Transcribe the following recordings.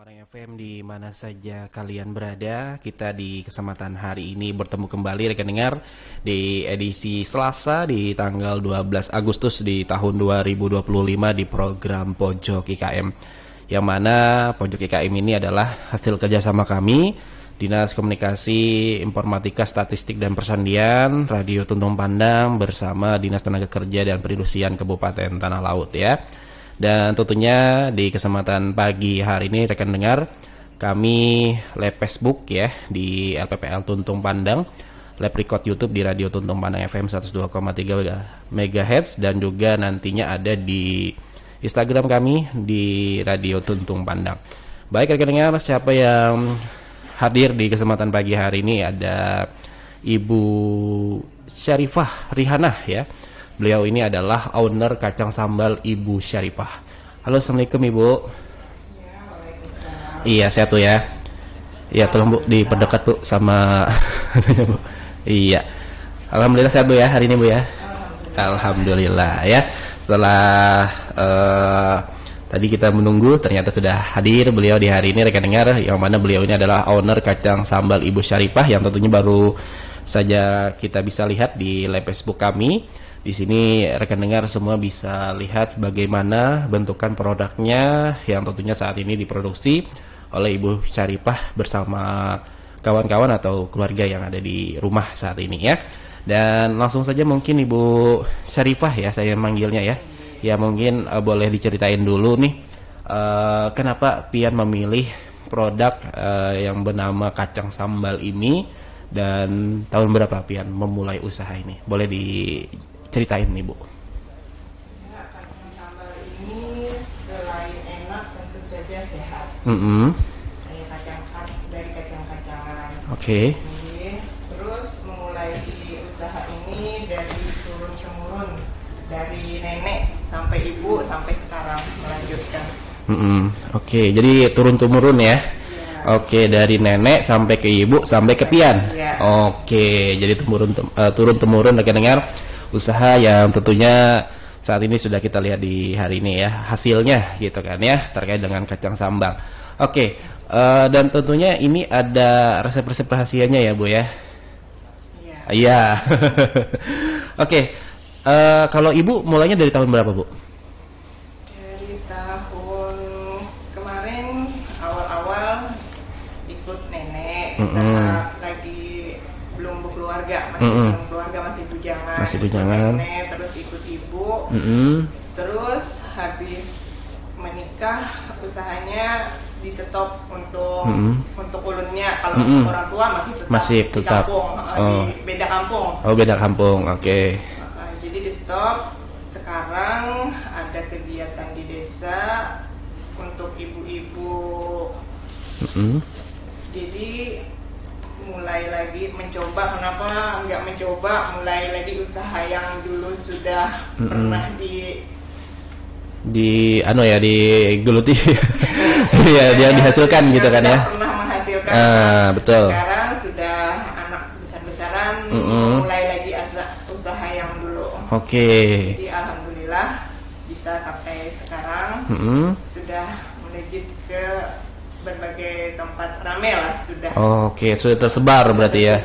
Padang FM di mana saja kalian berada. Kita di kesempatan hari ini bertemu kembali rekan dengar di edisi Selasa di tanggal 12 Agustus di tahun 2025 di program Pojok IKM. Yang mana Pojok IKM ini adalah hasil kerjasama kami Dinas Komunikasi Informatika Statistik dan Persandian Radio Tuntung Pandang bersama Dinas Tenaga Kerja dan Perindustrian Kabupaten Tanah Laut ya. Dan tentunya di kesempatan pagi hari ini rekan dengar kami live Facebook ya di LPPL Tuntung Pandang, live record YouTube di Radio Tuntung Pandang FM 102,3 MHz dan juga nantinya ada di Instagram kami di Radio Tuntung Pandang. Baik rekan dengar, siapa yang hadir di kesempatan pagi hari ini ada Ibu Syarifah Rihanah ya. Beliau ini adalah owner kacang sambal Ibu Syarifah. Halo, assalamualaikum Ibu. Ya, waalaikumsalam. Iya, sehat tuh ya. Iya, tolong Bu diperdekat Bu sama Bu. Iya. Alhamdulillah sehat Bu ya hari ini Bu ya. Alhamdulillah ya. Setelah tadi kita menunggu, ternyata sudah hadir beliau di hari ini rekan dengar, yang mana beliau ini adalah owner kacang sambal Ibu Syarifah yang tentunya baru saja kita bisa lihat di live Facebook kami. Di sini rekan dengar semua bisa lihat bagaimana bentukan produknya yang tentunya saat ini diproduksi oleh Ibu Syarifah bersama kawan-kawan atau keluarga yang ada di rumah saat ini ya. Dan langsung saja mungkin Ibu Syarifah ya saya manggilnya ya. Ya mungkin boleh diceritain dulu nih kenapa Pian memilih produk yang bernama kacang sambal ini dan tahun berapa Pian memulai usaha ini? Boleh diceritain nih Bu. Ya, kacang sambal ini selain enak tentu saja sehat. Kayak dari kacang-kacangan. Oke. Terus memulai usaha ini dari turun-temurun, dari nenek sampai ibu sampai sekarang melanjutkan. Oke, jadi turun-temurun ya. Oke, dari nenek sampai ke ibu sampai ke Pian. Ya. Oke, jadi turun-temurun rekan dengar usaha yang tentunya saat ini sudah kita lihat di hari ini ya hasilnya gitu kan ya terkait dengan kacang sambal. Oke, dan tentunya ini ada resep-resep rahasianya ya Bu ya. Iya. Oke, kalau Ibu mulainya dari tahun berapa Bu? Dari tahun kemarin awal-awal ikut nenek, usaha lagi belum berkeluarga, masih belum keluarga, masih bujangan. Masih bujangan. Nenek, terus ikut ibu. Terus habis menikah usahanya di stop untuk ulunnya. Kalau orang tua masih tetap. Di kampung, di beda kampung. Oh, beda kampung. Oke. Jadi di stop. Sekarang ada kegiatan di desa untuk ibu-ibu. Jadi mulai lagi mencoba, kenapa nggak mencoba mulai lagi usaha yang dulu sudah pernah digeluti ya dia dihasilkan gitu kan ya pernah menghasilkan betul. Sekarang sudah anak besar-besaran mulai lagi usaha yang dulu. Jadi alhamdulillah bisa sampai sekarang sudah melejit ke berbagai tempat, rame lah sudah. Sudah tersebar berarti ya.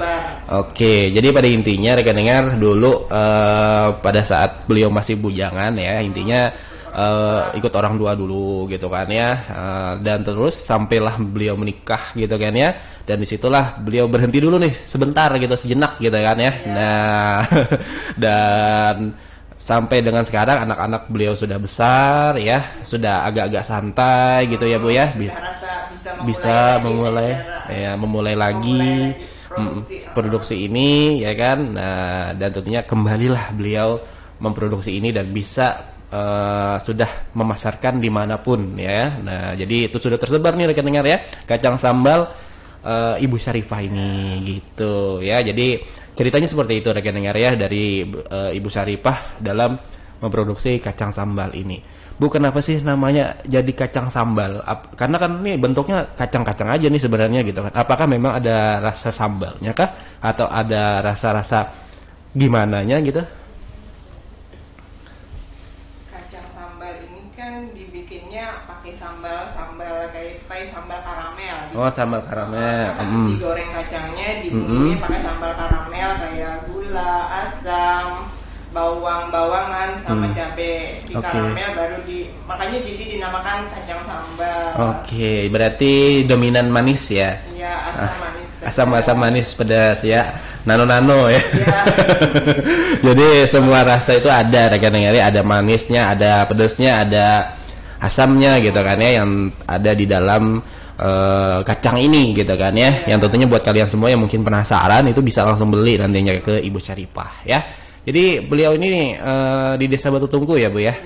Jadi pada intinya rekan dengar dulu pada saat beliau masih bujangan ya intinya ikut orang tua dulu gitu kan ya, dan terus sampailah beliau menikah gitu kan ya, dan disitulah beliau berhenti dulu nih sebentar gitu, sejenak gitu kan ya. Nah dan sampai dengan sekarang anak-anak beliau sudah besar ya, sudah agak-agak santai gitu ya Bu ya, bisa memulai lagi produksi ini ya kan. Nah dan tentunya kembalilah beliau memproduksi ini dan bisa sudah memasarkan dimanapun ya. Nah jadi itu sudah tersebar nih rekan dengar ya kacang sambal Ibu Syarifah ini gitu ya. Jadi ceritanya seperti itu rekan dengar ya dari Ibu Syarifah dalam memproduksi kacang sambal ini. Bu, kenapa sih namanya jadi kacang sambal? Karena kan ini bentuknya kacang-kacang aja nih sebenarnya gitu kan. Apakah memang ada rasa sambalnya kah atau ada rasa-rasa gimananya gitu? Kacang sambal ini kan dibikinnya pakai sambal kayak sambal Oh, sambal karamel. Habis digoreng kacangnya, dibumbuin pakai sambal karamel kayak gula, asam, bawangan sama cabai di karamel, baru makanya jadi dinamakan kacang sambal. Oke, berarti dominan manis ya? Iya, asam manis. Asam manis pedas ya, nano ya. Jadi semua rasa itu ada rekan-rekan, ada manisnya, ada pedasnya, ada asamnya gitu kan ya, yang ada di dalam kacang ini gitu kan ya. Yang tentunya buat kalian semua yang mungkin penasaran itu bisa langsung beli nantinya ke Ibu Syarifah ya. Jadi beliau ini di Desa Batu Tungku ya Bu ya.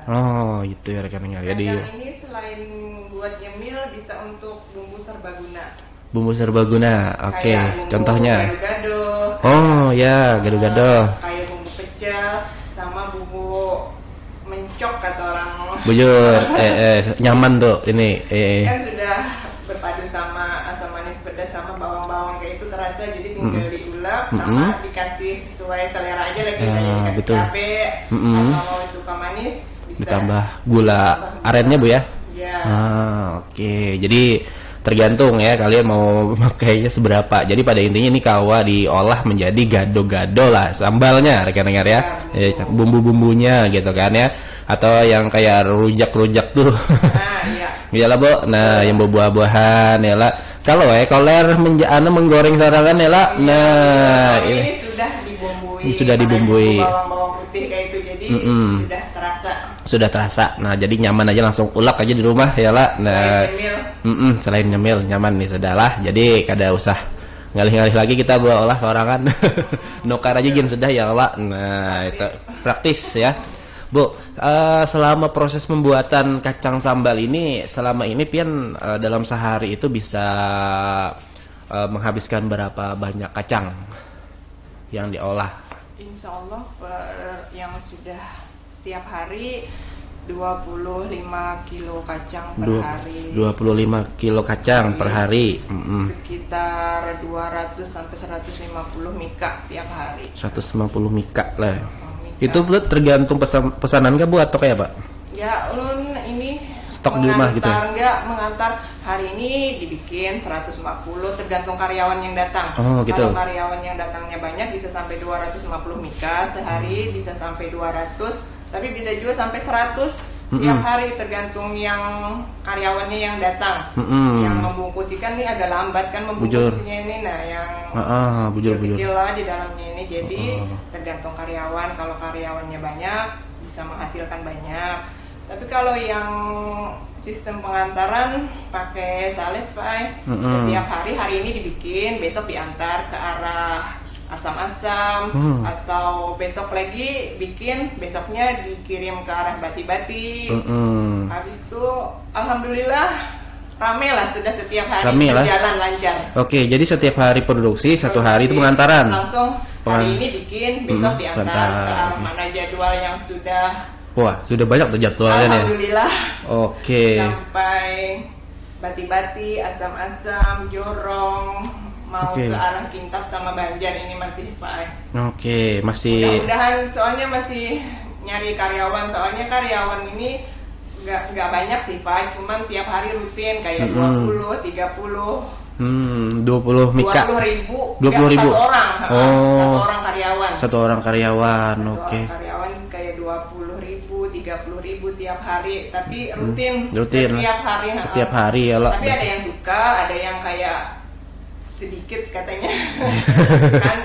Oh itu ya rekan-rekan. Jadi ini selain buat nyemil bisa untuk bumbu serbaguna. Bumbu serbaguna, oke. Contohnya? Gado-gado. Oh ya, gado-gado. Kayak bumbu pecel sama bumbu mencok kata orang. Bujur, nyaman tuh ini. Kan sudah berpadu sama asam manis pedas sama bawang-bawang kayak itu terasa, jadi tinggal diulek sama dikasih sesuai selera aja lagi. Dikasih betul. cabai atau mau suka manis bisa. Ditambah gula arennya Bu ya? Iya. Oke. Jadi tergantung ya kalian mau makainya seberapa. Jadi pada intinya ini kawa diolah menjadi gado-gado lah sambalnya rekan-rekan ya. Bumbu-bumbunya gitu kan ya. Atau yang kayak rujak-rujak tuh. Iya. Iyalah Bu. Nah, yang buah-buahan ya lah. Kalau menggoreng sorangan ya lah. Nah, ini sudah dibumbui. Ini sudah dibumbui. Bawang-bawang putih kayak itu, jadi sudah terasa. Nah, jadi nyaman aja langsung ulek aja di rumah ya lah. Nah, selain nyemil nyaman nih sudahlah. Jadi kada usah ngalih-ngalih lagi kita buat olah sorangan. Nukar aja gin sudah ya lah. Nah, itu praktis ya. Bu, selama proses pembuatan kacang sambal ini selama ini pian dalam sehari itu bisa menghabiskan berapa banyak kacang yang diolah? Insya Allah yang sudah tiap hari 25 kilo kacang per hari. 25 kilo kacang per hari. Sekitar 200 sampai 150 mika tiap hari. 150 mika lah. Itu tergantung pesanan nggak Bu atau kayak Pak? Ya, ulun ini stok di rumah gitu ya? Enggak, mengantar hari ini dibikin 150 tergantung karyawan yang datang. Oh gitu. Kalau karyawan yang datangnya banyak bisa sampai 250 mika sehari, bisa sampai 200, tapi bisa juga sampai 100 tiap hari tergantung yang karyawannya yang datang. Yang membungkus ikan nih agak lambat kan membungkusnya ini, nah yang bujur kecil lah di dalamnya ini, jadi tergantung karyawan. Kalau karyawannya banyak bisa menghasilkan banyak, tapi kalau yang sistem pengantaran pakai sales Pak, setiap hari ini dibikin, besok diantar ke arah asam-asam, atau besok lagi bikin, besoknya dikirim ke arah Bati-Bati. Habis itu alhamdulillah rame lah, sudah setiap hari berjalan lancar. Oke, jadi setiap hari produksi, satu hari itu pengantaran. Langsung hari ini bikin, besok diantar ke arah mana jadwal yang sudah. Wah, sudah banyak tuh jadwalnya nih. Alhamdulillah. Oke. Sampai Bati-Bati, asam-asam, Jorong, mau ke arah Kintab sama Banjar ini masih Pak. Oke, masih. Mudah-mudahan soalnya masih nyari karyawan, soalnya karyawan ini nggak banyak sih Pak, cuman tiap hari rutin kayak 20, 30. 20 mika. 20.000. 20.000. Satu orang. Oh. Satu orang karyawan. Satu orang karyawan. Oke. Karyawan kayak 20.000, 30.000 tiap hari, tapi rutin. Setiap hari. Setiap hari ya lah. Tapi ada yang suka, ada yang kayak sedikit katanya. Kan.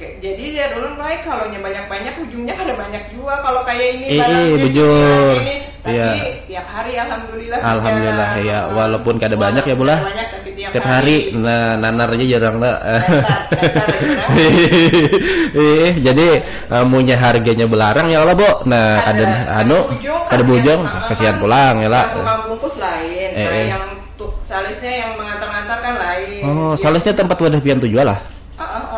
Jadi ya dulu baik, kalau banyak-banyak ujungnya ada banyak juga. Kalau kayak ini bujur. Tapi tiap hari alhamdulillah ya, walaupun kada banyak ya bulah. Tiap hari nanar aja jarang lah. Jadi punya harganya belarang ya lah Bu. Nah ada bujung kasihan pulang ya lah. Tukang bungkus lain, yang salesnya yang mengantar-antar kan lain. Oh, salesnya tempat wadah pian tujuan lah.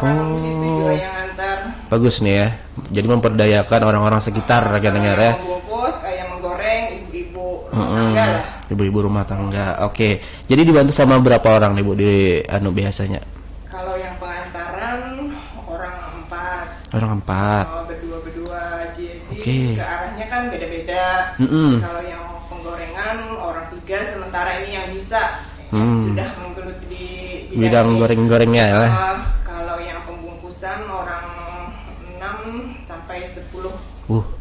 Orang di situ juga yang antar. Bagus nih ya. Jadi memperdayakan orang-orang sekitar rekan-rekan ya. Membungkus, kayak menggoreng, ibu-ibu rumah tangga lah. Ibu-ibu rumah tangga. Oke. Jadi dibantu sama berapa orang nih Bu di biasanya? Kalau yang pengantaran orang 4. Orang 4. Oh, berdua. Jadi ke arahnya kan beda-beda. Kalau yang penggorengan orang 3, sementara ini yang bisa sudah menggeluti di bidang goreng-gorengnya ya. Kalau yang pembungkusan orang 6 sampai 10.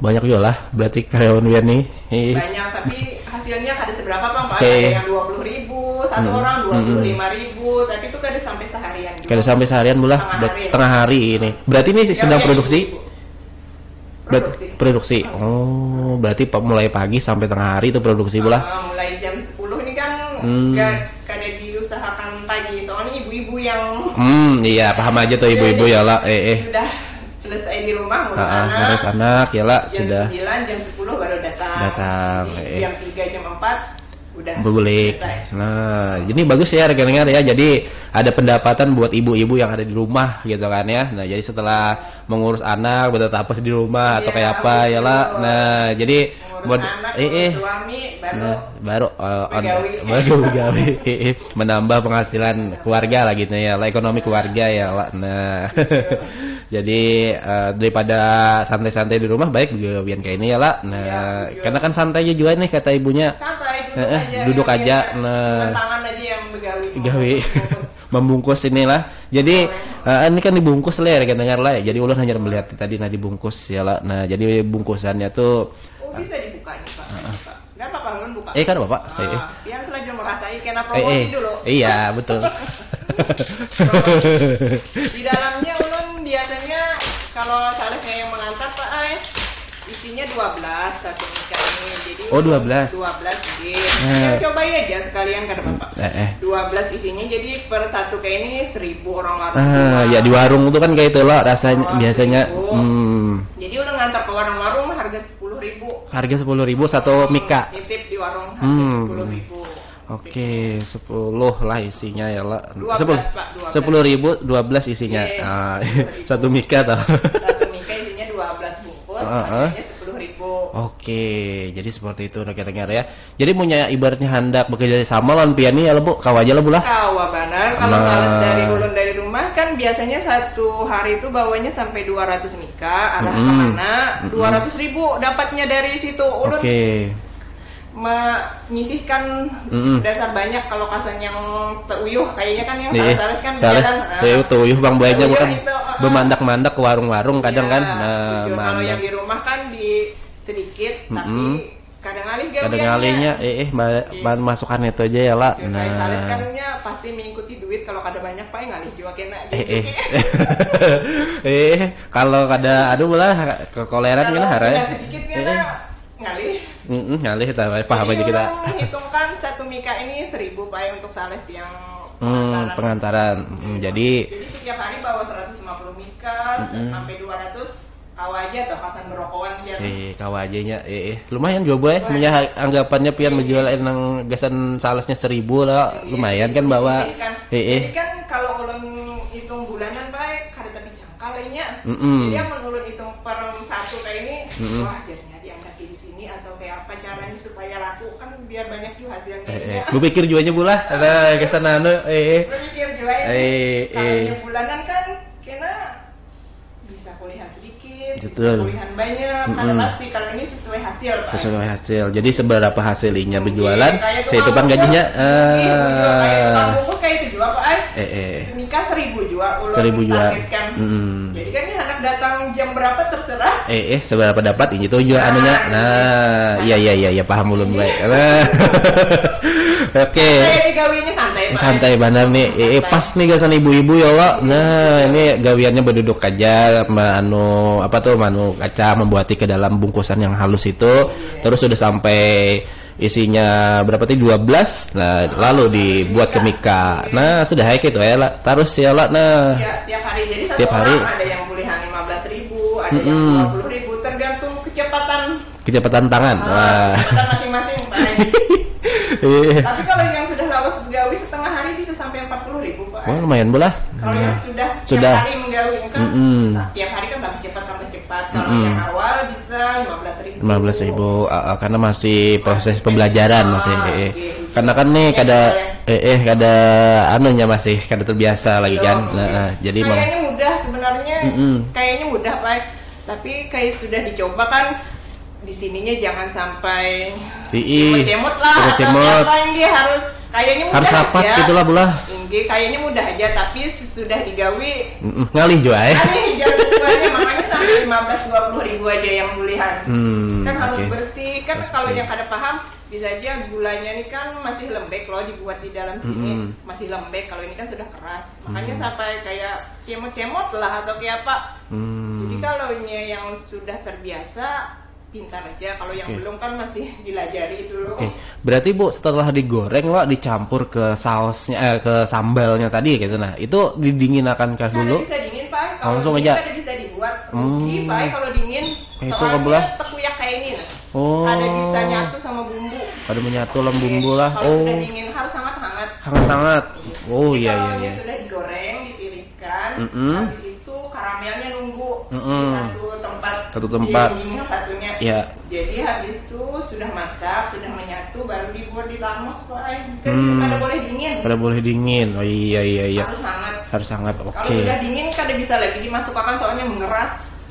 Banyak juga lah berarti karyawan Wian nih. Banyak, tapi hasilnya kada seberapa Bang. Ada yang 20.000, satu orang 25.000, tapi itu kada sampai seharian juga. Kada sampai seharian pula, setengah hari ini. Berarti ini sedang produksi? Produksi. Oh, berarti mulai pagi sampai tengah hari itu produksi pula. Mulai jam 10 ini kan kada diusahakan pagi, soalnya ibu-ibu yang iya, paham aja tuh ibu-ibu ya lah. Sudah selesai di rumah ngurus anak ya lah, sudah. Jam 9, jam 10 baru datang. Jam 3, jam 4 udah begulik. Nah, ini bagus ya rekan-rekan ya. Jadi ada pendapatan buat ibu-ibu yang ada di rumah gitu kan ya. Nah, jadi setelah mengurus anak betapa di rumah atau kayak apa ya lah. Nah, jadi buat suami baru begawi menambah penghasilan keluarga lah gitu ya, ekonomi keluarga ya lah. Nah, jadi daripada santai-santai di rumah baik begawian kayak ini ya lah. Nah, karena kan santai juga nih kata ibunya. Duduk aja. Nah, tangan aja yang begawi. Membungkus inilah. Jadi ini kan dibungkus lah ya dengar lah ya. Jadi ulun hanya melihat tadi dibungkus ya lah. Nah, jadi bungkusannya tuh bisa dibuka nih Pak. Enggak apa-apa ulun buka. Kan apa-pak. Yang selanjutnya merasai kena promosi dulu. Iya, betul. Di dalamnya ulun biasanya kalau salesnya yang mengantar Pak isinya 12 satu mika ini. Jadi 12 ya, cobain aja sekalian kata Bapak. 12 isinya, jadi per satu kayak ini 1.000 orang warung. Ya di warung itu kan kayak itu loh rasanya biasanya. Jadi udah ngantar ke warung-warung harga 10.000. Harga 10.000 satu mika. Nitip di warung harga 10.000. Oke, 10 lah isinya ya lah. 12 Pak, 10.000 12 isinya. Satu mika toh. Satu mika isinya 12 bungkus, harganya 10.000. Oke, jadi seperti itu rekan-rekan ya. Jadi punya ibaratnya hendak bekerja sama lawan piani ya Bu, kawa aja lah Bu lah. Kawa benar. Kalau sales dari ulun dari rumah kan biasanya satu hari itu bawanya sampai 200 mika, arah kemana 200.000 dapatnya dari situ. Ulun menyisihkan dasar banyak. Kalau kasan yang teuyuh kayaknya kan yang sales kan teuyuh bang banyak bukan bemandak-mandak ke warung-warung kadang kan. Kalau yang di rumah kan di sedikit tapi kadang alihnya masukkan itu aja ya lah. Nah, sales kan pasti mengikuti duit, kalau kada banyak Pak ngalih juga kena. Kalau kada aduh lah kekoleran kena haranya sedikit kena ngalih. Ngalih kita paham aja kita. Hitungkan satu mika ini 1.000 Pak untuk sales yang pengantaran. Jadi setiap hari bawa 150 mika sampai 200 kawa aja atau kasan berokokan dia. Kawa aja nya. Lumayan juga punya anggapannya pian menjual nang gasan salesnya 1.000 lah. Lumayan kan bawa. Jadi kan kalau ulun hitung bulanan Pak kada tapi jangka lainnya. Jadi amun ulun hitung per satu kayak ini, wah jadinya diangkat di sini atau kayak apa caranya supaya laku kan biar banyak juga hasilnya. Gue pikir jualnya pula ada kesan Berpikir jual kalau bulanan kan kena bisa kuliah sedikit, bisa kuliah banyak, karena pasti kalau ini sesuai hasil Pak. Sesuai hasil. Jadi seberapa hasilnya berjualan, saya itu kan gajinya. Kayak bungkus kayak itu jual Pak. Semika 1.000 jual. 1.000 jual. Jadi kan ini anak datang jam berapa terserah. Seberapa dapat ini tuh jual anunya. Nah, iya paham ulun baik. Oke. Gawiannya santai Pak. Santai benar nih. Pas nih gasan ibu-ibu ya Wak. Nah, ini gawiannya berduduk aja manu kaca membuati ke dalam bungkusan yang halus itu. Terus sudah sampai isinya berapa tadi 12. Nah, lalu dibuat ke mika. Nah, sudah kayak gitu ya lah. Terus ya lah. Nah, tiap hari. Jadi satu orang ada yang kuliah 15.000, ada yang 20.000, tergantung kecepatan tangan. Kecepatan masing-masing Pak. Tapi kalau yang sudah lawas menggawi setengah hari bisa sampai 40.000 Pak. Wah, lumayan bola. Kalau yang sudah tiap hari menggawi kan, tiap hari kan tambah cepat. Kalau yang awal bisa 15.000. 15.000 karena masih proses pembelajaran masih. Karena kan nih kada anunya masih kada terbiasa lagi kan. Nah, jadi kayaknya mudah sebenarnya. Kayaknya mudah Pak. Tapi kayak sudah dicoba kan, di sininya jangan sampai cemot lah. Apa yang dia harus Kayaknya mudah harus rapat aja. gitulah bulah. Kayaknya mudah aja, tapi sudah digawi ngalih juga ya. Ngalih jualnya, makanya sampai 15-20 ribu aja yang bulihan. Kan harus bersih. Kan kalau yang kada paham, bisa aja gulanya ini kan masih lembek loh, dibuat di dalam sini masih lembek. Kalau ini kan sudah keras, makanya sampai kayak cemot-cemot lah atau kayak apa. Jadi kalau yang sudah terbiasa pintar aja, kalau yang belum kan masih dilajari dulu. Berarti Bu, setelah digoreng Wak dicampur ke sausnya, ke sambalnya tadi gitu. Nah, itu didinginakankah dulu? Bisa dingin Pak. Kalau langsung dingin aja. Ada bisa dibuat. Pak kalau dingin. Itu soalnya tekuyak kayak ini. Ada bisa nyatu sama bumbu. Ada menyatu dalam bumbu lah. Kalau sudah dingin harus hangat-hangat. Hangat-hangat. Oh iya. Kalau sudah digoreng, ditiriskan, habis itu karamelnya nunggu di satu tempat. Dingin satunya. Ya. Jadi habis itu sudah masak, sudah menyatu, baru dibuat di termos Pak. Kada boleh dingin. Kada boleh dingin. Oh iya. Harus hangat. Harus hangat. Oke. Kalau sudah dingin kada bisa lagi dimasukkan soalnya mengeras.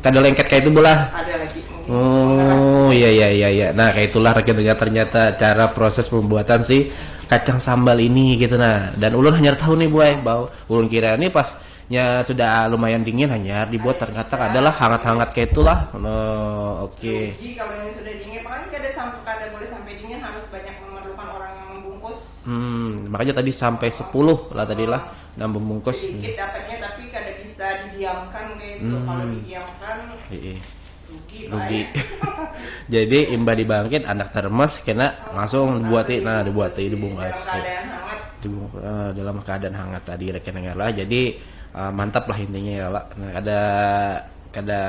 Kada lengket kayak itu bola. Ada lagi. Oh iya. Nah kayak itulah rekan-rekan ternyata cara proses pembuatan si kacang sambal ini gitu. Nah, dan ulun hanya tahu nih buai bau. Ulun kira ini pasnya sudah lumayan dingin hanya dibuat ternyata adalah hangat-hangat kayak itulah. Oke. Jadi kalau ini sudah dingin, kan kada boleh sampai dingin, harus banyak memerlukan orang yang membungkus. Makanya tadi sampai 10 lah tadi lah dan membungkus. Sedikit dapatnya tapi kada bisa didiamkan kayak itu. Kalau didiamkan rugi. Jadi imba dibangkit anak termos kena langsung dibuatin dibungkus. Dalam keadaan hangat tadi rekan-rekan lah. Jadi mantap lah intinya ya lah. Nah, kada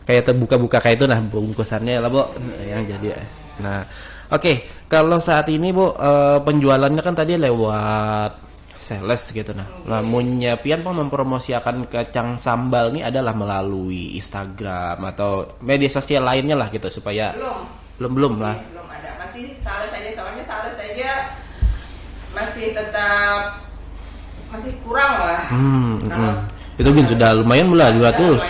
kayak terbuka-buka kayak itu nah bungkusannya lah Bu yang jadi. Nah, oke. Kalau saat ini Bu penjualannya kan tadi lewat sales gitu nah. Lamunnya pian Pak mempromosikan kacang sambal ini adalah melalui Instagram atau media sosial lainnya lah gitu supaya belum lah. Belum ada. Masih sales saja, soalnya sales saja masih tetap masih kurang lah. Itu kan sudah lumayan mula 200.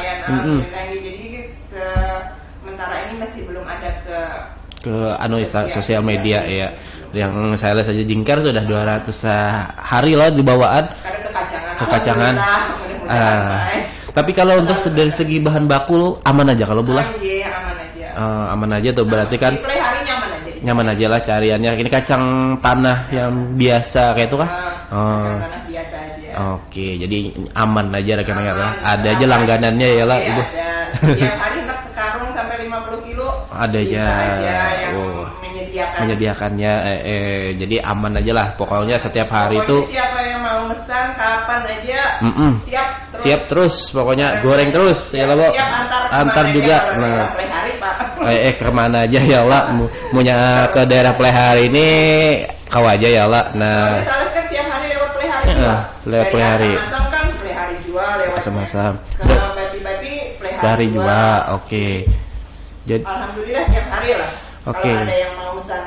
Jadi sementara ini masih belum ada ke sosial media ya. Yang saya saja jingkar sudah 200 hari loh di bawaan kekacangan. Tapi kalau untuk dari segi bahan baku aman aja kalau bulah. Aman aja tuh berarti kan. Nyaman aja lah cariannya. Ini kacang tanah yang biasa kayak itu kan? Kacang tanah biasa aja. Oke, jadi aman aja rekan-rekan lah. Ada aja langganannya ya lah Ibu. Setiap hari nak sekarung sampai 50 kilo. Ada aja. Yang menyediakannya jadi aman aja lah pokoknya setiap hari itu siapa yang mau pesan kapan aja siap terus pokoknya goreng terus ya lah Bu antar juga nah kemana aja ya Allah punya ke daerah Plehari ini kau aja ya Allah nah sales kan tiap hari lewat Plehari lewat Plehari Asam kan Plehari jual lewat Asam ke Bati-Bati Plehari juga oke jadi alhamdulillah tiap hari lah. Kalau ada yang mau pesan.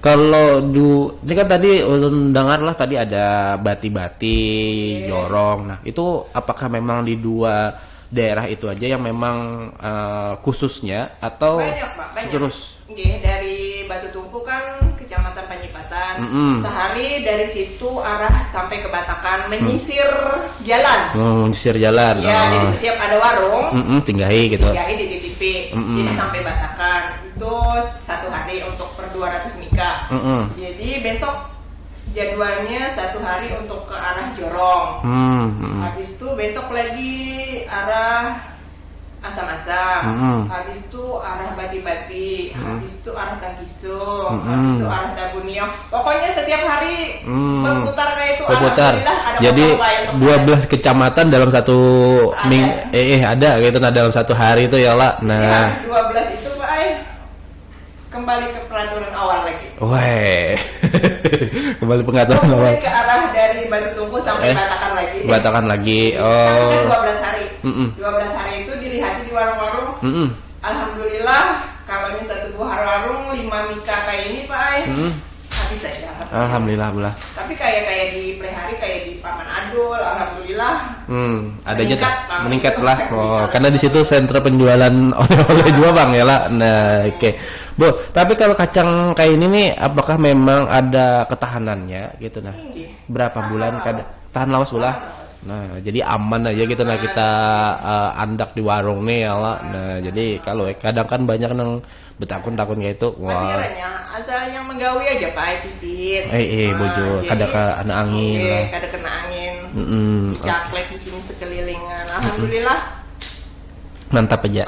Kalau ini kan tadi ulun dengar lah tadi ada Bati-Bati, Jorong. Nah, itu apakah memang di dua daerah itu aja yang memang khususnya atau banyak, Pak, banyak. Terus? Dari Batu Tungku kan Kecamatan Panjipatan. Sehari dari situ arah sampai ke Batakan menyisir jalan. Menyisir jalan. Ya, jadi setiap ada warung, singgahi gitu. Singgahi dititipi. Jadi sampai Batakan. Itu satu hari untuk per 200 mika. Jadi besok jadwalnya satu hari untuk ke arah Jorong. Habis itu besok lagi arah Asam-Asam. Habis itu arah Bati-Bati. Habis itu arah Tangkisung. Habis itu arah Tabunio. Pokoknya setiap hari berputar kayak itu. Berputar. Jadi 12 kecamatan dalam satu ada gitu nah dalam satu hari itu ya lah. Nah, 12 itu Pak kembali ke peraturan awal lagi. Weh. Kembali pengaturan awal. Ke arah dari Batu Tungku sampai Batakan lagi. Batakan lagi. Sudah 12 hari. 12 hari itu dilihat di warung-warung. Alhamdulillah kalau ini satu buah warung 5 mika kayak ini Pak habis saja. Alhamdulillah belah. Tapi kayak di Plehari, kayak di Paman Adul, alhamdulillah. Adanya meningkat lah. Oh, karena di situ sentra penjualan oleh-oleh juga bang ya lah. Nah, oke. Bu, tapi kalau kacang kayak ini nih, apakah memang ada ketahanannya gitu nah? Berapa bulan tahan lawas pula? Nah, jadi aman aja gitu nah kita andak di warung nih ya lah. Nah, jadi kalau kadang kan banyak yang betakun-takun kayak itu. Masih renyah, asal yang menggawi aja Pak pisit. Bojo, kada kena angin lah. Kada kena angin. Caklek di sini sekelilingan. Alhamdulillah. Mantap aja.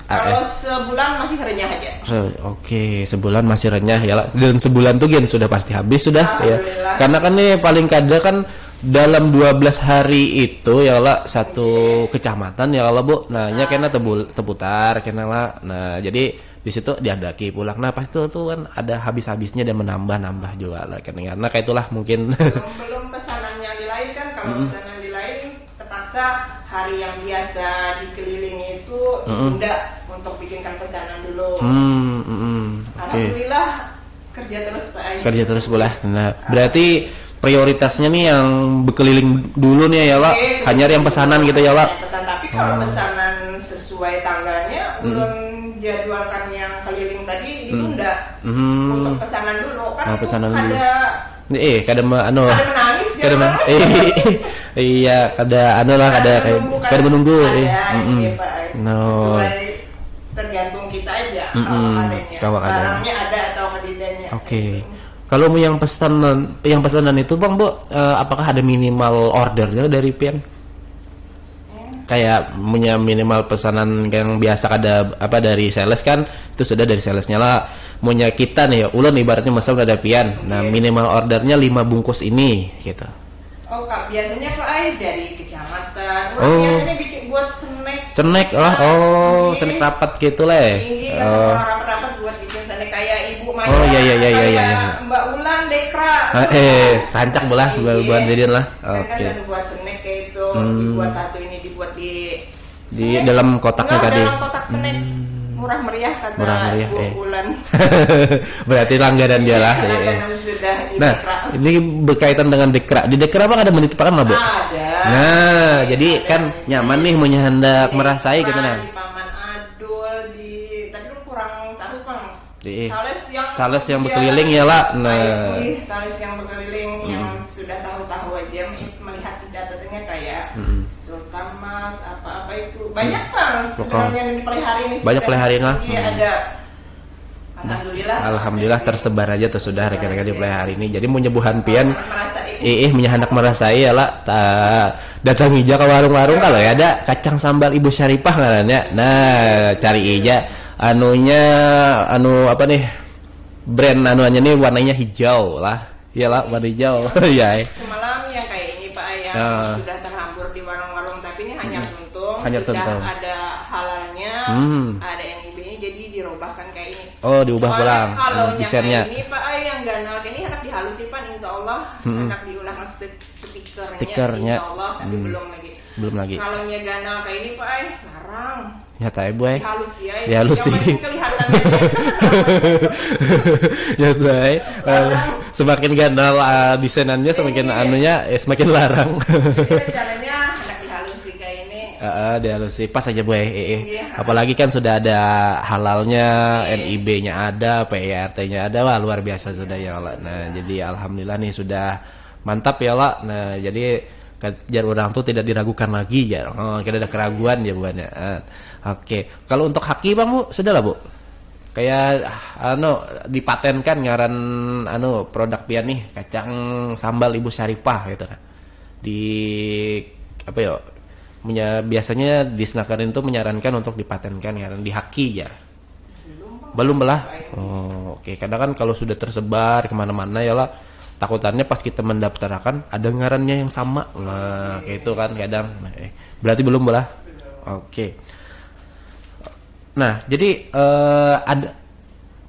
Kalau sebulan masih renyah aja. Oke, sebulan masih renyah ya lah. Dan sebulan tuh gen sudah pasti habis sudah ya. Karena kan nih paling kada kan dalam 12 hari itu ya lah satu kecamatan ya Allah Bu. Nah, nya kena teputar kena lah. Nah, jadi di situ diadaki pulang. Nah, pas itu tuh kan ada habis-habisnya dan menambah juga lah karena kayak itulah mungkin. Belum pesanan yang di lain kan, kalau pesanan di lain terpaksa hari yang biasa dikelilingi itu ditunda untuk bikinkan pesanan dulu. Alhamdulillah kerja terus Pak Ayi. Kerja terus boleh. Nah, berarti prioritasnya nih yang berkeliling dulu nih ya Pak. Hanya yang pesanan gitu ya Pak. Pesan, tapi kalau pesanan sesuai tanggalnya belum jadwalkan yang keliling tadi ditunda untuk pesanan dulu kan. Pesanan ada dulu. Kada menangis iya kada kada menunggu sesuai tergantung kita aja kalau adanya barangnya ada atau kedidanya. Kalau yang pesanan itu Bang Bu, apakah ada minimal ordernya dari pian? Kayak punya minimal pesanan yang biasa ada apa dari sales kan itu sudah dari salesnya lah. Punya kita nih ulun ibaratnya masal ada pian. Nah, minimal ordernya 5 bungkus ini gitu. Oh, Kak, biasanya Pak Ai dari kecamatan. Biasanya bikin buat snack. Snack lah. Snack rapat gitu lah. Rapat buat bikin snack kayak Ibu Maya. Iya. Mbak Ulan Dekra. Rancak bola buat jadian lah. Kan buat snack kayak itu. Dibuat satu ini dibuat di dalam kotaknya tadi. Dalam kotak snack. Murah meriah kata Bu Ulan. Berarti langganan dia lah. Nah, ini berkaitan dengan Dekra. Di Dekra Bang ada menitipkan lah Bu? Ada. Nah, jadi kan nyaman nih hendak merasai gitu nah. Di Paman Adul tapi lu kurang tahu Bang. Sales yang berkeliling ya lah. Nah, sales yang berkeliling yang sudah tahu-tahu aja melihat catatannya kayak Sultan Mas apa itu banyak Bang sebenarnya yang dipelihara ini. Banyak peliharain lah. Iya ada. Alhamdulillah tersebar aja tuh sudah rekan-rekan di pelihara ini. Jadi mau nyebuhan pian hendak merasai ya lah datang aja ke warung-warung kalau ya ada kacang sambal Ibu Syaripah ngarannya. Nah, cari aja apa nih brand anuannya nih warnanya hijau lah. Iyalah warna hijau. Ya. Semalam yang kayak ini Pak yang sudah terhambur di warung-warung tapi ini hanya tuntung. Sudah ada halalnya, ada NIB-nya jadi dirobahkan kayak ini. Oh, diubah pulang desainnya. Ini Pak yang ganal ini hendak dihalusin Pak insyaallah hendak diulang stikernya insyaallah tapi belum lagi. Kalau nya ganal kayak ini Pak larang. Nyata Bu Dihalus nyata semakin ganal desainannya semakin anunya semakin larang. Caranya hendak dihalusi kayak ini. Dihalusi pas aja Bu. Apalagi kan sudah ada halalnya, NIB-nya ada, PIRT-nya ada, wah luar biasa sudah ya Allah. Nah, jadi alhamdulillah nih sudah mantap ya Allah. Nah, jadi jar orang tuh tidak diragukan lagi ya. Kita ada keraguan ya bukannya. Oke. Kalau untuk haki Bang Bu, sudah lah Bu. Kayak dipatenkan ngaran produk pian nih kacang sambal Ibu Syaripah gitu nah. Di apa ya? Biasanya disnakarin tuh menyarankan untuk dipatenkan ngaran di haki ya. Belum belah. Oke. Kadang kan kalau sudah tersebar kemana-mana ya lah. Takutannya pas kita mendaftarkan ada ngarannya yang sama lah kayak itu kan kadang berarti belum belah. Oke. Nah jadi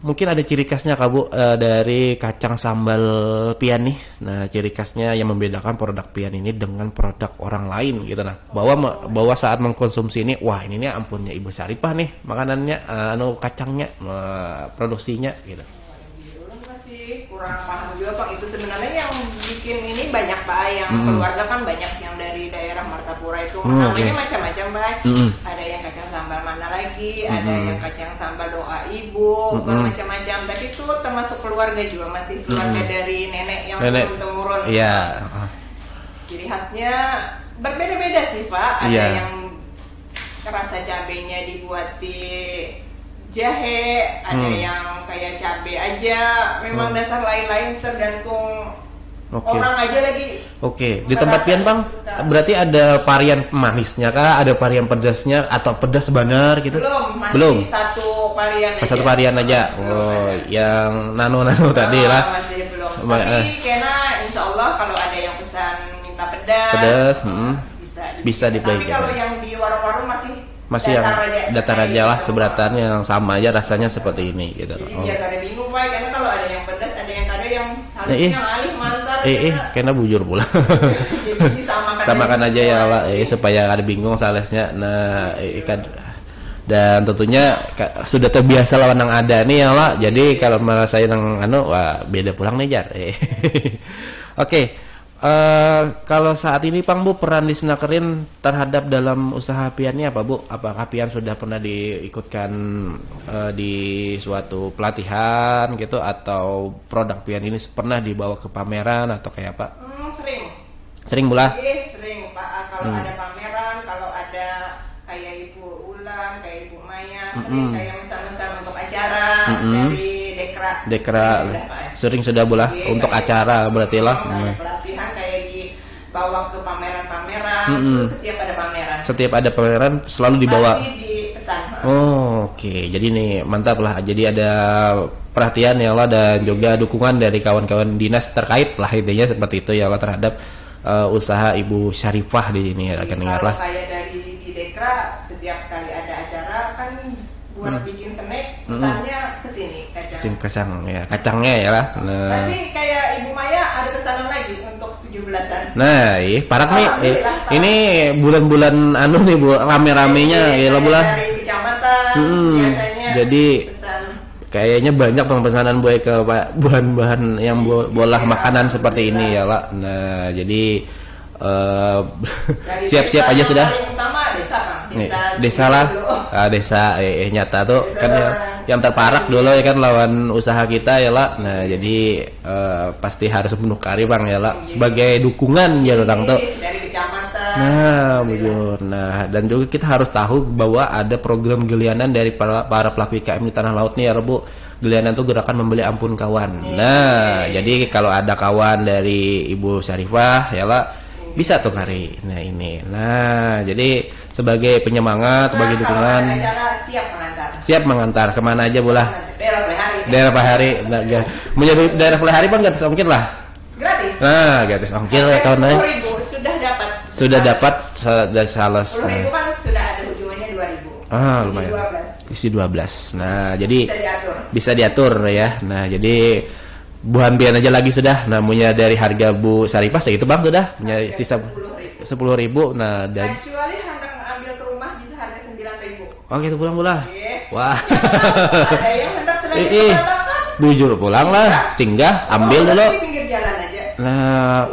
mungkin ada ciri khasnya Kak Bu dari kacang sambal pian nih. Nah ciri khasnya yang membedakan produk pian ini dengan produk orang lain gitu nah bahwa saat mengkonsumsi ini wah ini nih ampunnya Ibu Syaripah nih makanannya kacangnya produksinya gitu. kurang paham juga Pak, itu sebenarnya yang bikin ini banyak Pak, yang keluarga kan banyak yang dari daerah Martapura itu namanya macam-macam Pak. Ada yang kacang sambal mana lagi, ada yang kacang sambal doa ibu, macam-macam. Tapi itu termasuk keluarga juga, masih keluarga dari nenek yang turun-temurun. Iya. Ciri khasnya berbeda-beda sih Pak. Ada yang rasa cabenya dibuat di jahe, ada yang kayak cabe aja. Memang dasar lain-lain tergantung orang aja lagi. Di tempat pian Bang, berarti ada varian manisnya kah? Ada varian pedasnya atau pedas benar gitu? Belum. Satu varian aja. Satu varian aja. Yang nano tadi lah. Masih belum. Tapi karena insya Allah kalau ada yang pesan minta pedas, bisa dibagi. Tapi kalau yang di warung-warung masih yang datar aja lah, seberatan yang sama aja rasanya seperti ini gitu. Jadi biar gak ada bingung Pak, karena kalau ada yang pedas, ada yang salesnya ngalih mantar. Kena bujur pula. Samakan aja ya lah, supaya ada bingung salesnya. Nah, dan tentunya sudah terbiasa lawan yang ada nih ya lah. Jadi kalau merasa yang wah beda pulang nih Jar. Kalau saat ini Pang Bu, peran di Snakerin terhadap dalam usaha piannya apa Bu? Apakah pian sudah pernah diikutkan di suatu pelatihan gitu, atau produk pian ini pernah dibawa ke pameran atau kayak apa? Sering pula? Sering Pak. Kalau ada pameran, kalau ada kayak Ibu Ulang, kayak Ibu Maya, sering kayak misal-misal untuk acara dari Dekra. Sering sudah pula untuk acara berarti lah. Pelatihan kayak dibawa ke pameran-pameran. Terus setiap ada pameran selalu dibawa. Dipesan. Jadi nih mantap lah. Jadi ada perhatian ya Allah, dan juga dukungan dari kawan-kawan dinas terkait lah, intinya seperti itu ya Allah, terhadap usaha Ibu Syarifah di sini ya. Kalau kayak dari di Dekra, setiap kali ada acara kan buat bikin snack, pesannya kesini kacangnya ya lah. Tapi kayak Ibu Maya ada pesanan lagi untuk 17-an. Parak nih. Ini bulan-bulan nih Bu, rame-ramenya ya lah bulan. Dari kecamatan biasanya. Jadi kayaknya banyak pesanan buat ke bahan-bahan yang bolah makanan seperti ini ya lah. Nah, jadi siap-siap aja sudah. Paling utama Desa lah. Desa nyata tuh desa kan yang terparak dulu ya kan lawan usaha kita ya lah. Nah, jadi pasti harus menukari Bang ya lah, sebagai dukungan ya orang tuh dari kecamatan. Bujur. Dan juga kita harus tahu bahwa ada program gelianan dari para pelaku IKM di tanah laut nih ya Bu. Gelianan itu gerakan membeli ampun kawan. Jadi kalau ada kawan dari Ibu Syarifah ya lah, bisa tuh kari. Jadi sebagai penyemangat, sebagai dukungan, siap mengantar kemana aja bolah. Daerah Pelihari. Menjadi daerah Pelihari Bang gratis ongkir lah. Gratis. Gratis ongkir ya kawan. Sudah dapat dari sales. 10.000 kan sudah ada ujungnya 2.000. Lumayan. Isi 12. Jadi bisa diatur ya. Jadi buhan pian aja lagi sudah. Namunnya dari harga Bu Syarifah segitu Bang sudah. Punya sisa 10.000. Dan kecuali hendak ambil ke rumah bisa harga 9.000. Gitu pulang pula. Wah. Ada yang hendak selanjutnya bujur pulang lah, singgah ambil dulu. Di pinggir jalan aja.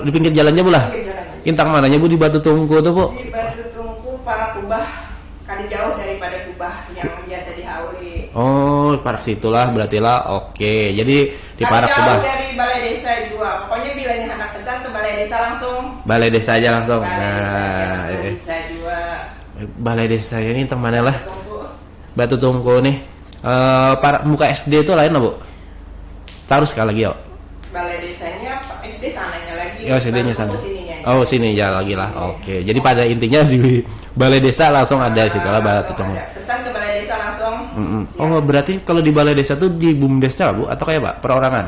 Di pinggir jalannya pula. Intang mananya Bu? Di Batu Tungku tuh Bu? Di Batu Tungku, para kubah kali jauh daripada kubah yang biasa dihauli. Parak situlah berarti lah. Jadi di Parak kubah. Dari balai desa juga. Pokoknya bilanya anak pesan ke balai desa langsung. Balai desa aja langsung. Bisa juga. Balai desa ini intang mana lah? Batu Tungku nih. Para muka SD itu lain lah Bu? Taruh sekali lagi ya. Balai desanya SD sananya lagi. SD-nya sana. Sini ya lagi lah. Jadi pada intinya di balai desa langsung ada situ lah Batu Tungku. Pesan ke balai desa langsung. Berarti kalau di balai desa tuh di bumdesnya Bu atau kayak Pak perorangan?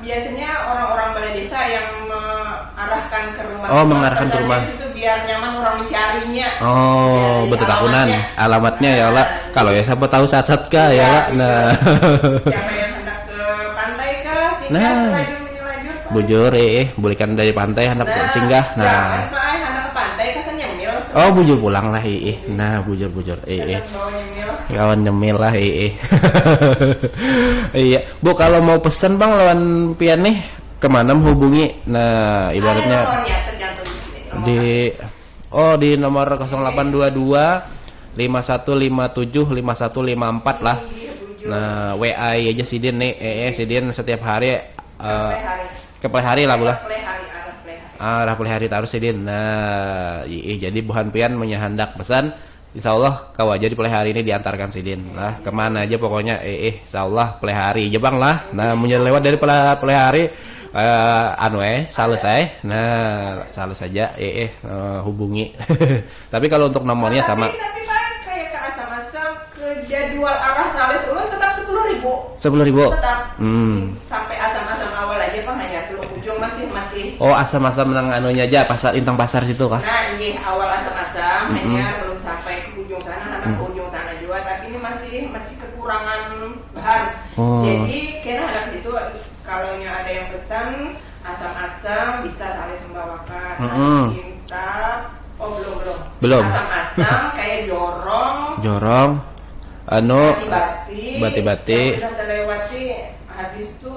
Biasanya orang-orang balai desa yang mengarahkan ke rumah. Mengarahkan ke rumah. Itu biar nyaman orang mencarinya. Betul tahunan alamatnya ya lah. Kalau ya siapa tahu saat kah ya lah. Siapa yang hendak ke pantai kah, singgah menyelajur. Bujur bolehkan dari pantai hendak singgah. Hendak ke pantai kesan nyemil Oh, bujur pulang lah Nah, bujur. Kawan nyemil lah Iya. Bu, kalau mau pesen Bang lawan pian nih kemana menghubungi? Nah, ibaratnya di nomor 0822 5157 5154 lah. Nah, WA aja Sidin nih. Sidin setiap hari ke hari lah bulah. Arah pelihari taruh Sidin. Nah, jadi buhan pian menyahandak pesan, insyaallah kau aja di pelihari ini diantarkan Sidin. Lah, kemana aja pokoknya insyaallah pelihari aja Bang lah. Nah, mau lewat dari pelihari selesai. Nah, salah saja hubungi. Tapi kalau untuk nomornya sama. Tapi kayak ke asam-asam ke jadwal arah Sales ulun tetap 10.000. 10.000. Tetap. Sampai asam-asam awal aja Bang, hanya belum ujung masih. Oh, asam-asam nang anunya aja Intang pasar situ kah? Nah, ini awal asam-asam hanya belum sampai ke ujung sana, ke ujung sana juga, tapi ini masih kekurangan bahan. Jadi kena ada situ kalau ada yang pesan asam-asam bisa Sales membawakan. Minta belum. Asam-asam kayak jorong bati-bati yang sudah terlewati, habis itu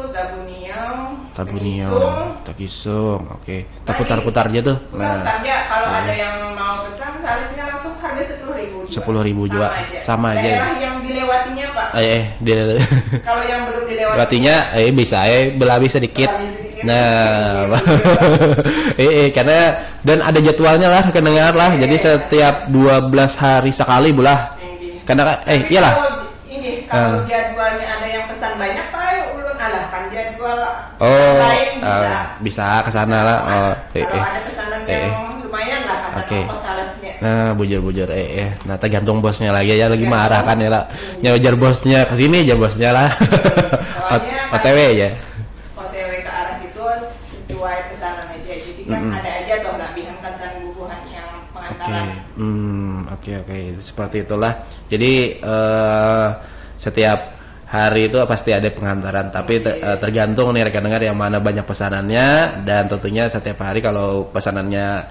Takisung. Oke. Putar-putar aja tuh. Nah, kalau ada yang mau pesan Salesnya langsung harga 10.000 juga. 10.000 juga. Sama aja. Daerah yang dilewatinya Pak. Kalau yang belum dilewatinya belabi sedikit. Nah, karena dan ada jadwalnya lah kedengar lah. Jadi setiap 12 hari sekali bulah. Karena iyalah. Kalau jadwalnya ada yang pesan banyak Pak, ulun alahkan jadwal lain bisa ke sana lah. Kalau ada pesanan yang lumayan lah kasar ongkos Salesnya. Nah, bujur. Nah, tergantung bosnya lagi ya, lagi marah kan ya lah. Nyajar bosnya ke sini aja bosnya lah. OTW ya. OTW ke arah situ sesuai pesanan aja. Jadi kan ada aja toh labihan kesan bubuhan yang pengantaran. Oke. Seperti itulah. Jadi setiap hari itu pasti ada pengantaran, tapi tergantung nih rekan dengar yang mana banyak pesanannya, dan tentunya setiap hari kalau pesanannya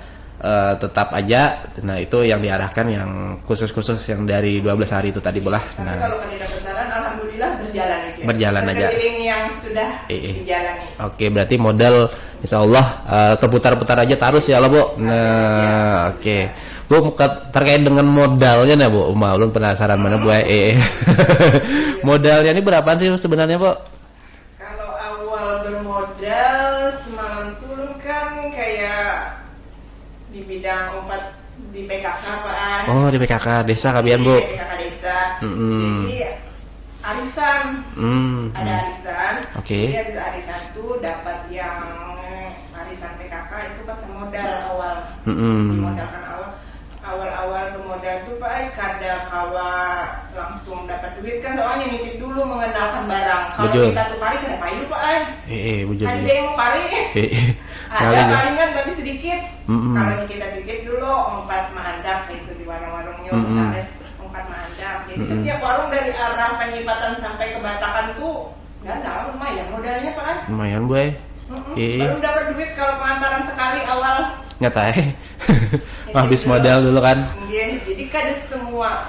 tetap aja, nah itu yang diarahkan yang khusus yang dari 12 hari itu tadi bolah. Nah, kalau kandidat pesanan alhamdulillah berjalan aja. Yang sudah dijalani. Oke, berarti modal insyaallah terputar-putar aja terus ya lah Bu. Nah, oke. Bu, terkait dengan modalnya nih Bu, ulun penasaran mana Bu. Modalnya ini berapa sih sebenarnya Bu? Kalau awal bermodal semalam turun kan kayak di bidang di PKK Pak. Oh, di PKK desa kabian Bu. Di PKK desa. Jadi arisan. Ada arisan. Oke. Jadi habis arisan tuh dapat yang arisan PKK itu pas modal awal. Dimodalkan awal bermodal tuh Pak, kada kawa langsung dapat duit kan, soalnya nitip dulu mengenalkan barang. Kalau kita tukari kada payu Pak. Bujur. Ada yang mau kari. Ada palingan tapi sedikit. Kalau kita titip dulu 4 mandak itu di warung-warungnya Sales 4 mandak. Jadi setiap warung dari arah Penyipatan sampai ke Batakan tuh ganda lumayan modalnya Pak. Lumayan Bu. Baru dapat duit kalau pengantaran sekali awal. Nyatai. Habis modal dulu kan. Iya, jadi kada semua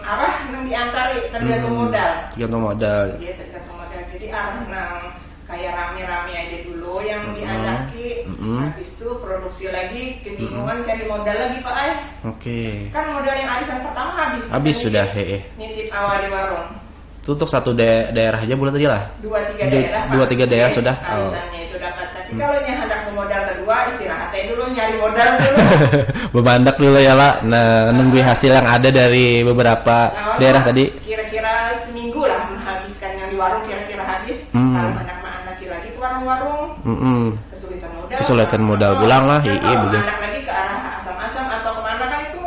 arah yang diantari tergantung modal. Tergantung modal. Iya, tergantung modal. Jadi arah nang kayak rame-rame aja dulu yang diandaki. Habis itu produksi lagi, kebingungan cari modal lagi Pak. Oke. Kan modal yang arisan pertama habis. Habis sudah, nitip awal di warung. Itu untuk satu daerah aja bulan tadi lah. 2-3 daerah sudah. Arisannya itu dapat. Tapi kalau yang hendak modal kedua istirahat aja dulu, nyari modal dulu. Bebandak dulu ya lah. Nah, nunggu hasil yang ada dari beberapa daerah tadi. Kira-kira seminggu lah menghabiskan yang di warung, kira-kira habis. Kalau hendak mengandaki lagi ke warung-warung, kesulitan modal pulang lah. Kalau mengandak lagi ke arah asam-asam atau kemana kan itu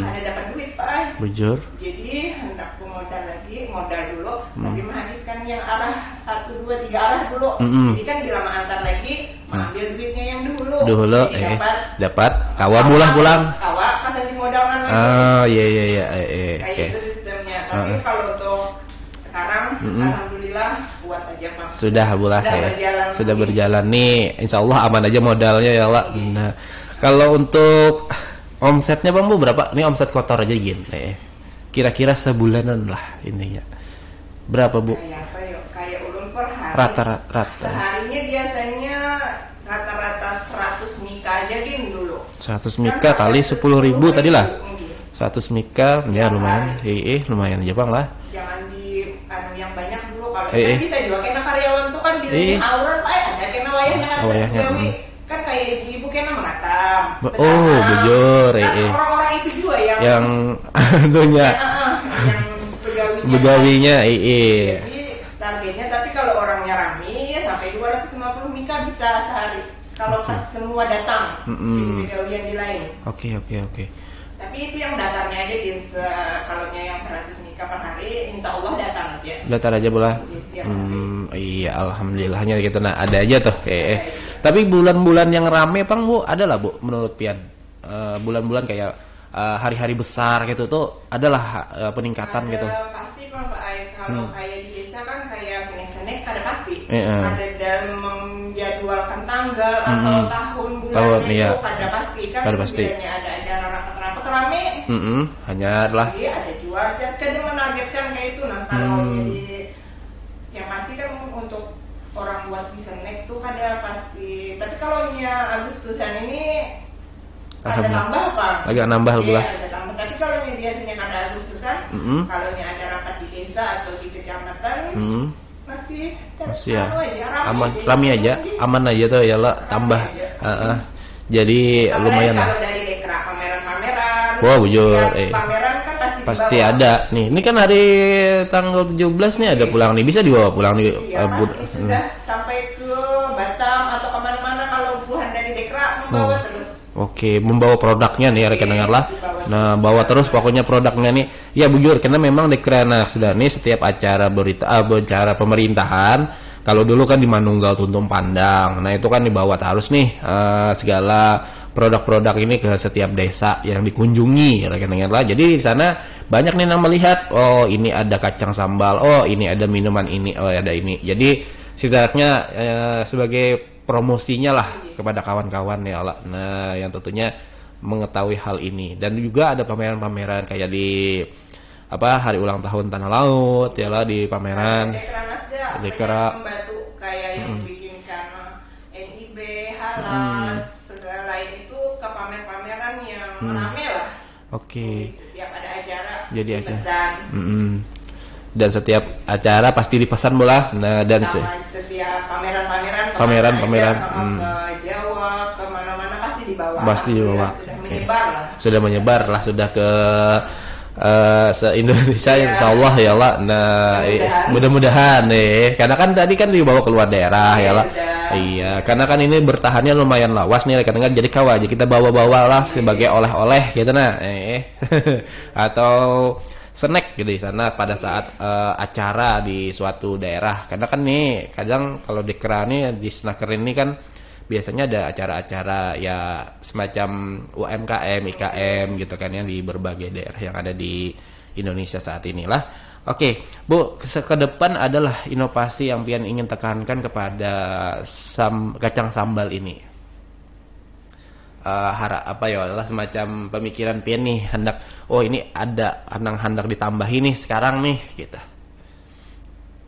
ada dapat duit Pak. Bujur. Jadi hendak modal dulu, tapi menghabiskan yang arah 1, 2, 3 arah dulu. Jadi kan bila mengantar lagi mengambil duitnya yang dulu. Dapat kawa pulang. Kawa kasih dimodalkan lagi. Iya. Kayak itu sistemnya. Tapi kalau untuk sekarang alhamdulillah buat aja Pak. Sudah sudah berjalan nih. Insyaallah aman aja modalnya ya Allah. Nah, kalau untuk Omsetnya Bang Bu berapa? Ini omset kotor aja gini. Kira-kira sebulanan lah ininya. Berapa Bu? Kayak ulun per hari. Rata-rata. Seharinya biasanya rata-rata 100 mika aja gini dulu. 100 mika kali 10.000 tadi lah. 100 mika ya lumayan. Lumayan aja Bang lah. Jangan di yang banyak dulu kalau bisa juga kena karyawan tuh kan di auran Pak ada kena wayahnya kan. Kan kayak ibu kena meratam. Oh, bujur. Orang-orang itu juga yang anunya. Yang begawinya. Jadi targetnya tapi kalau orangnya rame ya sampai 250 mika bisa sehari. Kalau pas semua datang di begawian di lain. Oke. Tapi itu yang datarnya aja kalau yang 100 mika per hari insya Allah datar aja. Datar aja boleh. Iya alhamdulillahnya gitu ada aja tuh. Tapi bulan-bulan yang rame Bang Bu ada lah Bu menurut Pian. Bulan-bulan kayak hari-hari besar gitu tuh adalah peningkatan gitu. Pasti Pak Ai kalau kayak di desa kan kayak Senek-senek ada pasti. Ada dalam menjadwalkan tanggal atau tahun bulannya itu ada pasti kan. Bilangnya ada acara rapat-rapat rame. Hanya lah. Jadi ada jual kan menargetkan kayak itu kalau jadi yang pasti kan untuk orang buat di Senek tuh ada pasti. Tapi kalau Agustusan ini ada nambah apa? Agak nambah lah. Ada tambah. Tapi kalau biasanya ada Agustusan, kalau ada rapat di desa atau di kecamatan, masih ya. Aman aja tuh ya lah tambah. Jadi lumayan lah. Kalau dari Dekra pameran-pameran. Wah, bujur. Pameran kan pasti ada. Nih, ini kan hari tanggal 17 nih ada pulang nih. Bisa dibawa pulang nih. Pasti sudah sampai ke Batam atau kemana-mana kalau buhan dari Dekra membawa terus. Oke, membawa produknya nih rekan dengar lah. Nah, bawa terus pokoknya produknya nih. Ya bujur, karena memang Dekra sudah nih setiap acara berita acara pemerintahan. Kalau dulu kan di Manunggal Tuntung Pandang. Nah, itu kan dibawa terus nih segala produk-produk ini ke setiap desa yang dikunjungi rekan dengar lah. Jadi di sana banyak nih yang melihat, oh ini ada kacang sambal, oh ini ada minuman ini, oh ada ini. Jadi setidaknya sebagai promosinya lah kepada kawan-kawan ya Allah. Nah, yang tentunya mengetahui hal ini dan juga ada pameran-pameran kayak di hari ulang tahun Tanah Laut ya lah di pameran. Dekra membantu kayak yang bikinkan NIB, halal, segala lain itu ke pameran yang rame lah. Oke. Setiap ada acara jadi dipesan. Dan setiap acara pasti dipesan bola. Nah, dan setiap pameran-pameran ke Jawa, ke mana-mana pasti dibawa. Sudah menyebar lah, sudah ke se-Indonesia insyaallah ya Allah. Nah, mudah-mudahan karena kan tadi kan dibawa keluar daerah ya Allah. Iya, karena kan ini bertahannya lumayan lawas nih rekan dengar. Jadi aja kita bawa-bawa lah sebagai oleh-oleh gitu nah. Atau snack gitu di sana pada saat acara di suatu daerah. Karena kan nih kadang kalau Dekra nih di Snaker ini kan biasanya ada acara-acara ya semacam UMKM, IKM gitu kan yang di berbagai daerah yang ada di Indonesia saat inilah. Oke, Bu, ke depan adalah inovasi yang Pian ingin tekankan kepada kacang sambal ini. Adalah semacam pemikiran Pian nih hendak ini ada hendak ditambah ini sekarang nih gitu.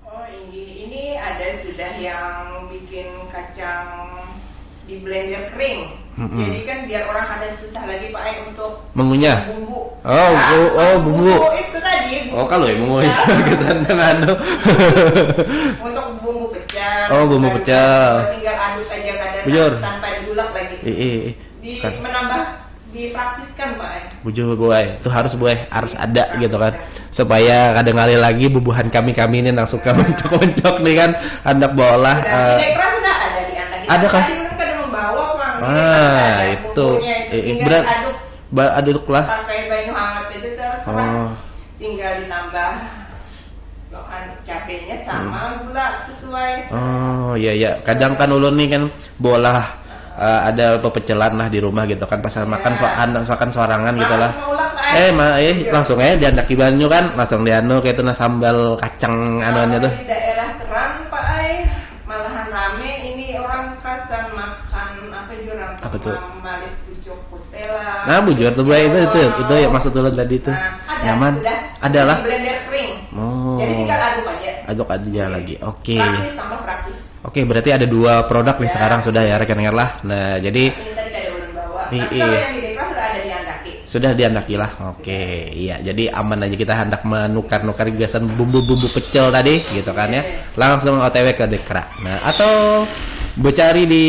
Oh, ini ada sudah yang bikin kacang di blender kering. Jadi kan biar orang kada susah lagi Pak Ai untuk mengunyah bumbu. Bumbu itu tadi. Kalau ya mengunyah kesantan untuk bumbu pecel. Bumbu pecel. Tinggal aduk aja kada tanpa diulek lagi. Dipraktiskan Pak Ai. Bujur buai, itu harus ada gitu kan. Supaya kadang kali lagi bubuhan kami ini yang suka mencok-mencok nih kan hendak bola. Dekra sudah ada di Anda. Ada kah? Itu berat aduk lah. Pakai banyu hangat itu terserah. Tinggal ditambah cabenya sama gula sesuai. Iya. Kadang kan ulun nih kan bola ada pepecelan lah di rumah gitu kan pas makan sorangan gitu lah. Langsung aja diandak banyu kan langsung dianu kayak itu sambal kacang anuannya tuh. Di daerah Terang Pak Ai malahan rame ini orang kasan makan apa jurang untuk memalik bujuk pustela. Nah, bujur tuh itu ya maksud dulu tadi tuh. Nyaman. Adalah blender kering. Oh. Jadi tinggal aduk aja. Aduk aja lagi. Oke. Praktis tambah praktis. Oke, berarti ada 2 produk nih sekarang sudah ya rekan-rekan lah. Nah, jadi ini tadi ada ulun bawa. Tapi kalau yang di Dekra sudah ada di Andaki. Sudah di Andaki lah. Oke, iya. Jadi aman aja kita hendak menukar-nukar gasan bumbu-bumbu pecel tadi gitu kan ya. Langsung OTW ke Dekra. Nah, atau bercari di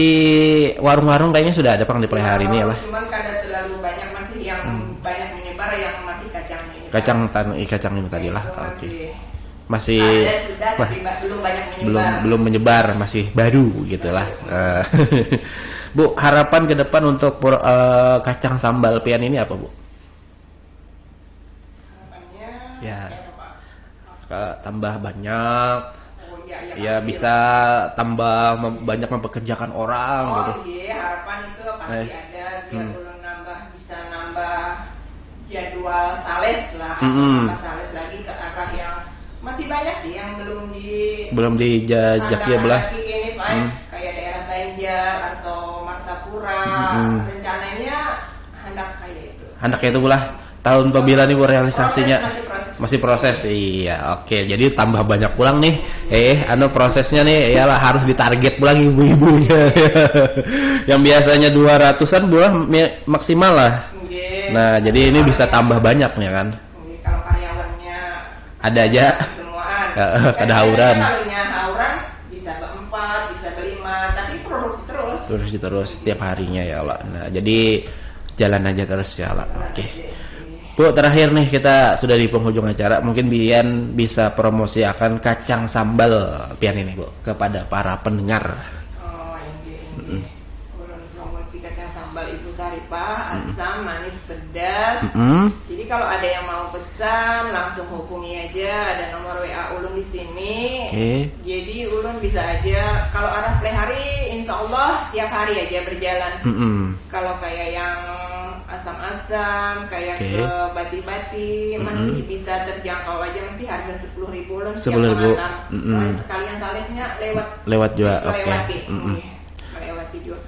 warung-warung kayaknya sudah ada Pang di Play hari ini ya lah. Cuman kada terlalu banyak masih yang banyak menyebar yang masih kacang ini. Kacang ini tadi lah. Oke. Masih ada sudah tapi belum banyak menyebar. Belum menyebar, masih baru gitulah. Bu, harapan ke depan untuk kacang sambal pian ini apa, Bu? Harapannya ya tambah banyak. Ya bisa tambah banyak mempekerjakan orang gitu. Iya, harapan itu pasti ada biar ulun bisa nambah jadwal sales lah, nambah sales lagi ke arah yang masih banyak sih yang belum dijajak ya belah. Ini Pak, kayak daerah Banjar atau Martapura, rencananya hendak itu belah. Tahun pembila nih Bu realisasinya masih proses. Iya, oke. Jadi tambah banyak pulang nih. Prosesnya nih iyalah harus ditarget pulang ibu-ibunya. Yang biasanya 200-an bulan maksimal lah. Nah, jadi ini bisa tambah banyak nih kan. Kalau karyawannya ada aja. Semua ada hauran. Hauran bisa ber-4, bisa ber-5, tapi produksi terus setiap harinya ya Allah. Nah, jadi jalan aja terus ya Allah. Oke. Bu, terakhir nih kita sudah di penghujung acara. Mungkin Bian bisa promosikan kacang sambal pian ini, Bu, kepada para pendengar. Oh, ini. Promosi kacang sambal Ibu Saripah, asam, manis, pedas. Jadi kalau ada yang mau pesan langsung hubungi aja, ada nomor WA ulun di sini. Jadi ulun bisa aja kalau arah Play hari insya Allah tiap hari aja berjalan. Kalau kayak yang asam-asam kayak ke bati-bati masih bisa terjangkau aja, masih harga 10.000 loh setiap malam. Sekalian salesnya lewat juga. Melewati juga.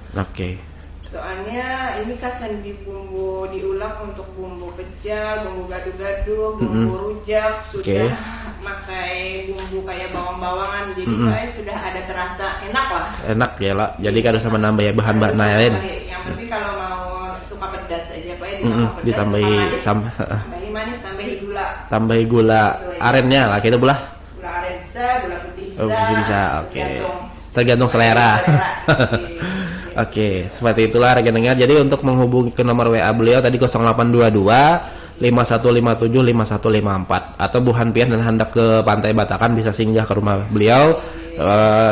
Soalnya ini kasan diulek untuk bumbu pecel, bumbu gado-gado, bumbu rujak, sudah pakai bumbu kayak bawang-bawangan, jadi sudah ada terasa enak lah. Enak ya lah. Jadi kalau sama nambah ya bahan-bahan lain. Yang penting kalau mau suka pedas aja Pak ya, ditambahi tambahi manis, tambahi gula arennya lah kita belah. Gula aren bisa, gula putih bisa. Oke. Tergantung selera. Oke, seperti itulah rekan dengar. Jadi untuk menghubungi ke nomor WA beliau tadi 0822 5157 5154 atau Bu Hanpian dan hendak ke Pantai Batakan bisa singgah ke rumah beliau.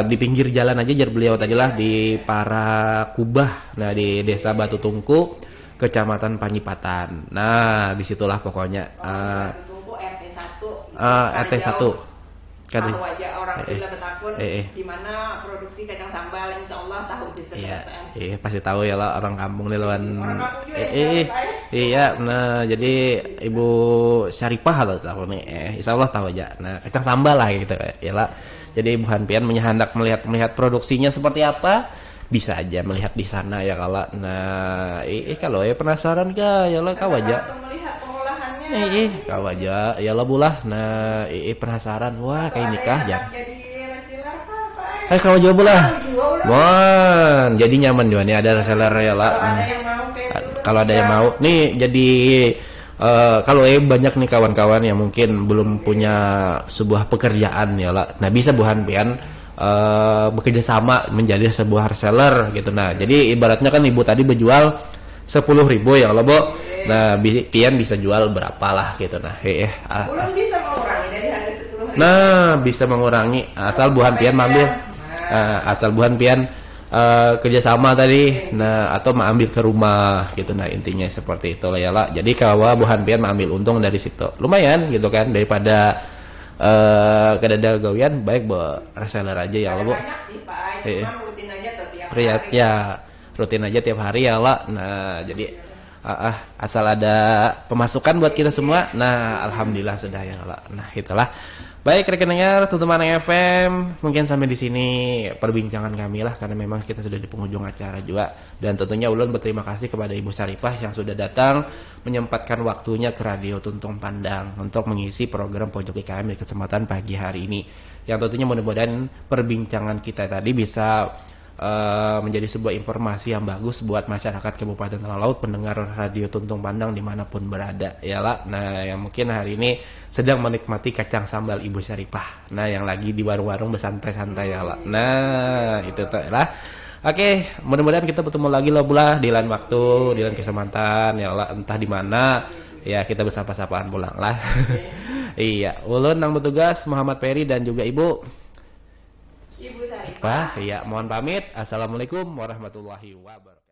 Di pinggir jalan aja jar beliau tadi lah di Parakubah. Nah, di Desa Batu Tungku, Kecamatan Panyipatan. Nah, disitulah pokoknya. RT 1. Tahu aja orang bila Betakun di mana produksi kacang sambal, insya Allah tahu bisa. Iya, pasti tahu ya lah orang kampung nih lawan. Iya, nah jadi Ibu Syaripah atau tahu nih, insya Allah tahu aja. Nah, kacang sambal lah gitu ya lah. Jadi Ibu Hanpian hendak melihat produksinya seperti apa, bisa aja melihat di sana ya kalau. Nah, kalau penasaran kah ya lah kau aja. Kau aja ya lah bulah. Nah, penasaran. Wah, kayak nikah ya. Kau aja bulah. Wah, jadi nyaman juga nih ada reseller ya lah. Kalau ada yang mau nih jadi kalau banyak nih kawan-kawan yang mungkin belum punya sebuah pekerjaan ya lah. Nah, bisa Bu Hanpian bekerja sama menjadi sebuah reseller gitu. Nah, jadi ibaratnya kan Ibu tadi berjual 10.000 ya kalau Bu. Nah, Pian bisa jual berapa lah gitu. Nah, Ulun bisa mengurangi dari harga 10.000. Nah, bisa mengurangi asal Bu Hanpian ambil. Asal Bu Hanpian kerjasama tadi. Nah, atau mengambil ke rumah gitu. Nah, intinya seperti itu lah ya lah. Jadi kalau Bu Hanpian mengambil untung dari situ, lumayan gitu kan, daripada kedada gawian baik buat reseller aja ya lah Bu. Banyak sih Pak, cuma rutin aja tuh tiap hari. Ya, rutin aja tiap hari ya lah. Nah, jadi asal ada pemasukan buat kita semua. Nah, alhamdulillah sudah ya. Nah, itulah. Baik rekan dengar teman-teman FM, mungkin sampai di sini perbincangan kami lah, karena memang kita sudah di penghujung acara juga. Dan tentunya ulun berterima kasih kepada Ibu Syarifah yang sudah datang menyempatkan waktunya ke Radio Tuntung Pandang untuk mengisi program Pojok IKM di kesempatan pagi hari ini. Yang tentunya mudah-mudahan perbincangan kita tadi bisa menjadi sebuah informasi yang bagus buat masyarakat Kabupaten Talaut, pendengar Radio Tuntung Pandang dimanapun berada ya lah. Nah, yang mungkin hari ini sedang menikmati kacang sambal Ibu Syarifah, nah yang lagi di warung-warung bersantai-santai ya lah. Nah itu tuh lah. Oke, mudah-mudahan kita bertemu lagi loh bulah di lain waktu, di lain kesempatan ya lah, entah di mana ya, kita bersapa-sapaan pulang lah. Iya, ulun nang bertugas Muhammad Peri dan juga Ibu Syarifah. Ya, mohon pamit. Assalamualaikum warahmatullahi wabarakatuh.